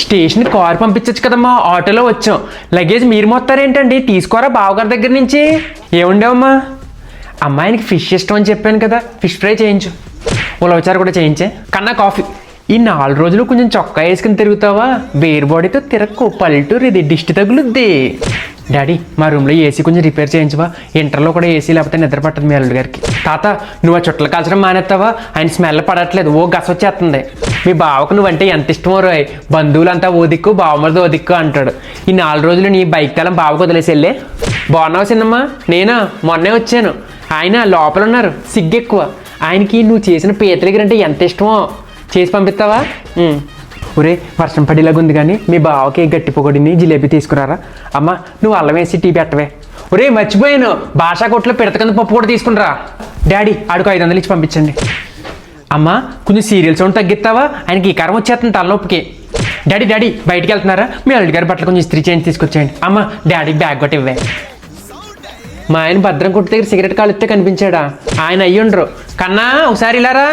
Station car పంపించచ్చు కదమ్మా, ఆటోలో వచ్చాం. లగేజ్ మీరు మొత్తారేంటండి? తీసుకోరా బావగారి దగ్గర నుంచి. ఏముండేవమ్మా? అమ్మాయినికి ఫిష్ ఇష్టం అని చెప్పాను కదా, ఫిష్ ఫ్రై చేయించు. ఉలవచారు కూడా చేయించే. కన్నా కాఫీ. ఈ 4 రోజులు కొంచెం చొక్కా వేసుకుని తిరుగుతావా? వేరు బాడీతో తిరక్కు, పల్లెటూరు ఇది, దిష్టి తగులుద్ది. డాడీ మా రూమ్లో ఏసీ కొంచెం రిపేర్ చేయించవా? ఇంటర్లో కూడా ఏసీ లేకపోతే నిద్ర పట్టదు మీ అల్లుడి గారికి. తాత నువ్వు ఆ చుట్టలు కాల్చడం మానేస్తావా? ఆయన స్మెల్ పడట్లేదు, ఓ గస వచ్చేస్తుంది. మీ బావకు నువ్వంటే ఎంత ఇష్టమో రోయ్. బంధువులంతా ఓ దిక్కు, బావమరిది ఓ దిక్కు అంటాడు. ఈ 4 రోజులు నీ బైక్ తలం బావకు వదిలేసి వెళ్ళే. బాగున్నావా చిన్నమ్మా? నేనా మొన్నే వచ్చాను. ఆయన లోపల ఉన్నారు, సిగ్గెక్కువ ఆయనకి. నువ్వు చేసిన పీతల దగ్గర అంటే ఎంత ఇష్టమో, చేసి పంపిస్తావా? ఒరే వర్షం పడేలాగా ఉంది కానీ మీ బావకి గట్టి పొగడిని జిలేబీ తీసుకురారా. అమ్మ నువ్వు అల్లం వేసి టీ పెట్టవే. ఒరే మర్చిపోయాను, భాషా కొట్లో పిడతకంది పప్పు కూడా తీసుకునిరా. డాడీ ఆడికి 500 ఇచ్చి పంపించండి. అమ్మ కొంచెం సీరియల్ సౌండ్ తగ్గిస్తావా? ఆయనకి ఈ కారం వచ్చేస్తుంది తలనొప్పికి. డాడీ బయటికి వెళ్తున్నారా? మీ అల్లుడి గారి బట్టలు కొంచెం ఇస్త్రీ చేయించి తీసుకొచ్చేయండి. అమ్మ డాడీకి బ్యాగ్ కొట్టి ఇవ్వే. మా ఆయన భద్రం కొట్టు దగ్గర సిగరెట్ కాలుస్తే కనిపించాడా? ఆయన అయ్యుండ్రు. కన్నా ఒకసారి ఇలారా.